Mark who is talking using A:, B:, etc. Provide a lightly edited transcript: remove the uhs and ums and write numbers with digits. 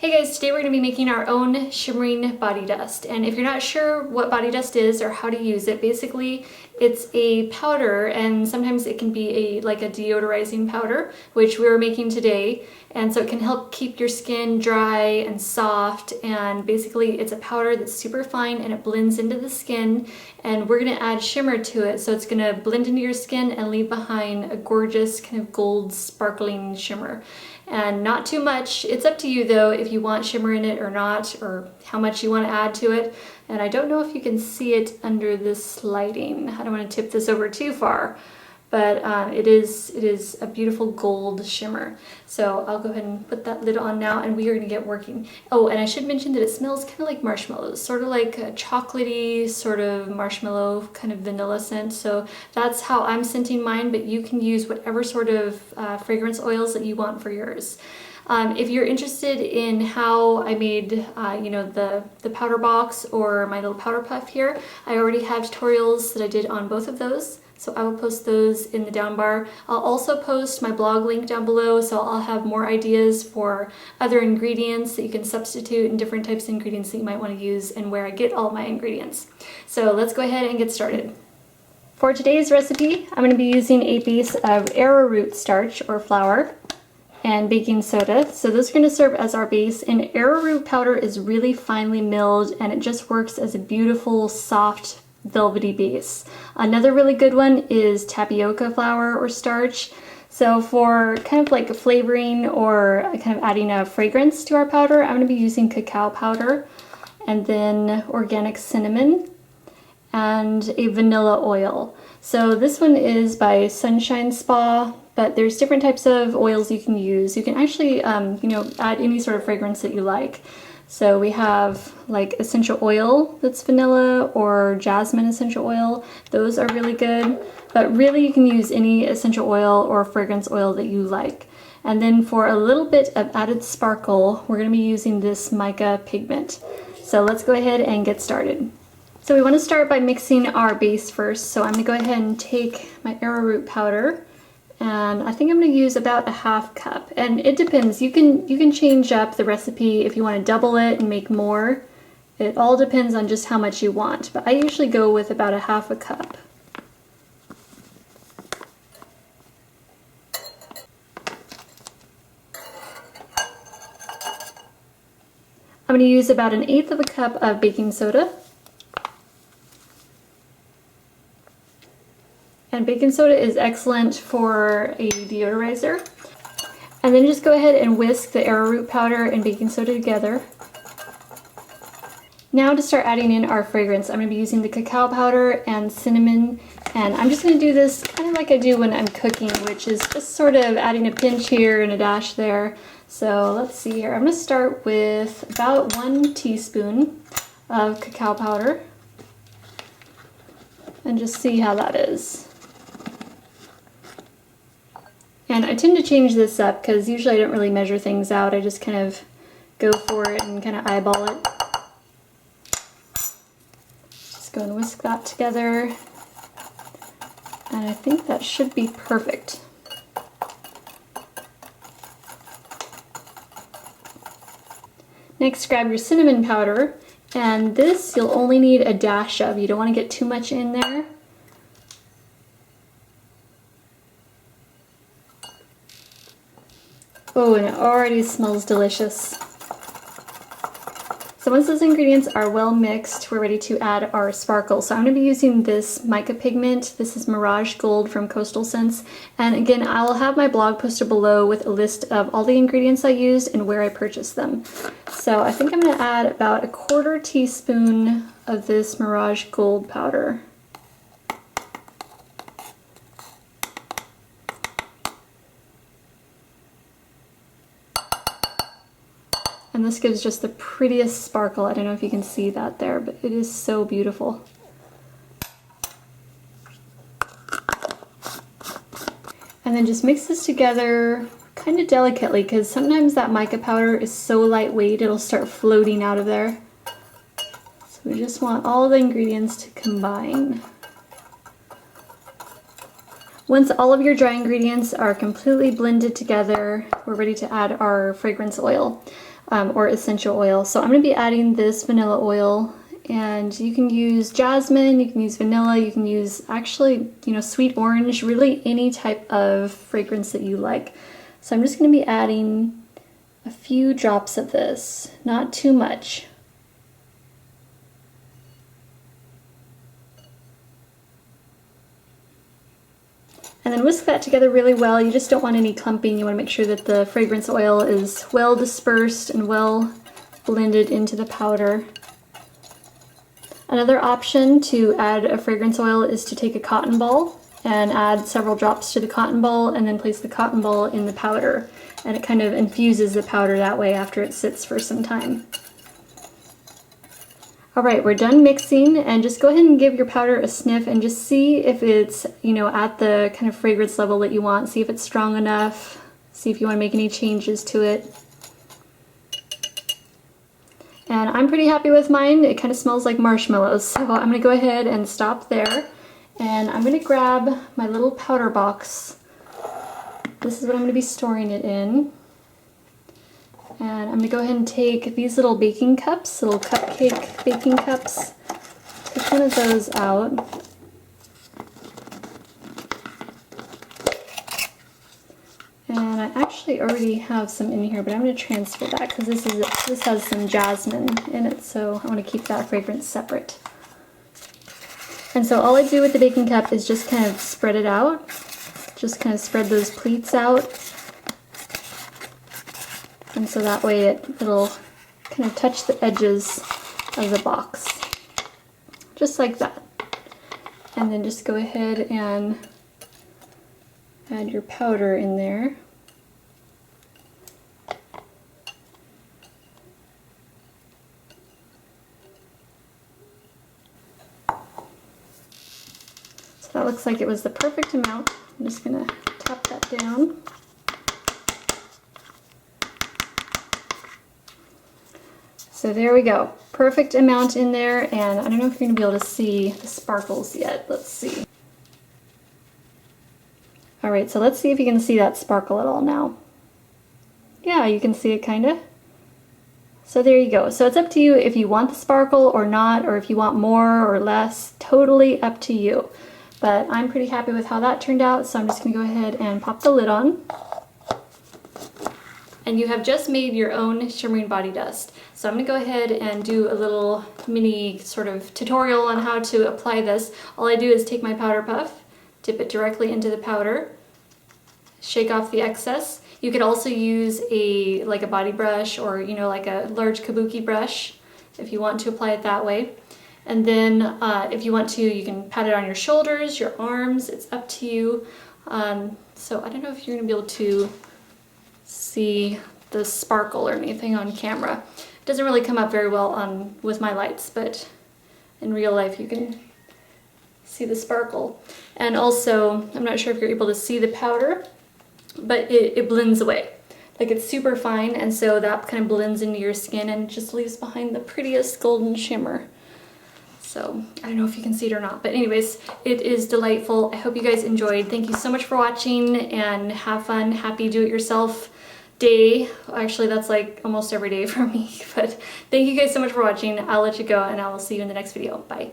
A: Hey guys, today we're going to be making our own shimmering body dust. And if you're not sure what body dust is or how to use it, basically it's a powder, and sometimes it can be like a deodorizing powder, which we're making today. And so it can help keep your skin dry and soft, and basically it's a powder that's super fine and it blends into the skin, and we're going to add shimmer to it, so it's going to blend into your skin and leave behind a gorgeous kind of gold sparkling shimmer. And not too much. It's up to you though if you want shimmer in it or not, or how much you want to add to it. And I don't know if you can see it under this lighting. I don't want to tip this over too far, but it is a beautiful gold shimmer. So I'll go ahead and put that lid on now, and we are going to get working. Oh, and I should mention that it smells kind of like marshmallows, sort of like a chocolatey sort of marshmallow kind of vanilla scent. So that's how I'm scenting mine, but you can use whatever sort of fragrance oils that you want for yours. If you're interested in how I made, the powder box or my little powder puff here, I already have tutorials that I did on both of those. So I will post those in the down bar. I'll also post my blog link down below, so I'll have more ideas for other ingredients that you can substitute and different types of ingredients that you might want to use and where I get all my ingredients. So let's go ahead and get started. For today's recipe, I'm going to be using a base of arrowroot starch or flour and baking soda. So those are going to serve as our base, and arrowroot powder is really finely milled and it just works as a beautiful soft velvety base. Another really good one is tapioca flour or starch. So for kind of like a flavoring or kind of adding a fragrance to our powder, I'm going to be using cacao powder, and then organic cinnamon, and a vanilla oil. So this one is by Sunshine Spa, but there's different types of oils you can use. You can actually, add any sort of fragrance that you like. So we have like essential oil that's vanilla, or jasmine essential oil. Those are really good, but really you can use any essential oil or fragrance oil that you like. And then for a little bit of added sparkle, we're going to be using this mica pigment. So let's go ahead and get started. So we want to start by mixing our base first. So I'm going to go ahead and take my arrowroot powder, and I think I'm going to use about a half cup. And it depends. You can change up the recipe if you want to double it and make more. It all depends on just how much you want. But I usually go with about a half a cup. I'm going to use about 1/8 of a cup of baking soda. And baking soda is excellent for a deodorizer. And then just go ahead and whisk the arrowroot powder and baking soda together. Now to start adding in our fragrance, I'm going to be using the cacao powder and cinnamon. And I'm just going to do this kind of like I do when I'm cooking, which is just sort of adding a pinch here and a dash there. So let's see here. I'm going to start with about 1 teaspoon of cacao powder and just see how that is. And I tend to change this up because usually I don't really measure things out. I just kind of go for it and kind of eyeball it. Just go and whisk that together. And I think that should be perfect. Next, grab your cinnamon powder. And this you'll only need a dash of. You don't want to get too much in there. Oh, and it already smells delicious. So once those ingredients are well mixed, we're ready to add our sparkle. So I'm going to be using this mica pigment. This is Mirage Gold from Coastal Scents. And again, I'll have my blog posted below with a list of all the ingredients I used and where I purchased them. So I think I'm going to add about 1/4 teaspoon of this Mirage Gold powder. And this gives just the prettiest sparkle. I don't know if you can see that there, but it is so beautiful. And then just mix this together kind of delicately, because sometimes that mica powder is so lightweight it'll start floating out of there. So we just want all the ingredients to combine. Once all of your dry ingredients are completely blended together, we're ready to add our fragrance oil or essential oil. So I'm going to be adding this vanilla oil, and you can use jasmine, you can use vanilla, you can use actually, sweet orange, really any type of fragrance that you like. So I'm just going to be adding a few drops of this, not too much. And then whisk that together really well. You just don't want any clumping. You want to make sure that the fragrance oil is well dispersed and well blended into the powder. Another option to add a fragrance oil is to take a cotton ball and add several drops to the cotton ball and then place the cotton ball in the powder. And it kind of infuses the powder that way after it sits for some time. Alright, we're done mixing, and just go ahead and give your powder a sniff and just see if it's, at the kind of fragrance level that you want. See if it's strong enough. See if you want to make any changes to it. And I'm pretty happy with mine. It kind of smells like marshmallows, so I'm going to go ahead and stop there. And I'm going to grab my little powder box. This is what I'm going to be storing it in. And I'm going to go ahead and take these little baking cups, little cupcake baking cups. Take one of those out. And I actually already have some in here, but I'm going to transfer that because this has some jasmine in it, so I want to keep that fragrance separate. And so all I do with the baking cup is just kind of spread it out. Just kind of spread those pleats out. And so that way it'll kind of touch the edges of the box. Just like that. And then just go ahead and add your powder in there. So that looks like it was the perfect amount. I'm just going to tap that down. So there we go. Perfect amount in there, and I don't know if you're going to be able to see the sparkles yet. Let's see. Alright, so let's see if you can see that sparkle at all now. Yeah, you can see it kind of. So there you go. So it's up to you if you want the sparkle or not, or if you want more or less. Totally up to you. But I'm pretty happy with how that turned out, so I'm just going to go ahead and pop the lid on. And you have just made your own shimmering body dust. So I'm going to go ahead and do a little mini sort of tutorial on how to apply this. All I do is take my powder puff, dip it directly into the powder, shake off the excess. You could also use like a body brush or like a large kabuki brush if you want to apply it that way. And then if you want to, you can pat it on your shoulders, your arms, it's up to you. So I don't know if you're going to be able to see the sparkle or anything on camera. It doesn't really come up very well with my lights, but in real life you can see the sparkle. And also, I'm not sure if you're able to see the powder, but it blends away. Like it's super fine, and so that kind of blends into your skin and just leaves behind the prettiest golden shimmer. So I don't know if you can see it or not, but anyways, it is delightful. I hope you guys enjoyed. Thank you so much for watching, and have fun. Happy do-it-yourself day. Actually, that's like almost every day for me, but thank you guys so much for watching. I'll let you go, and I will see you in the next video. Bye.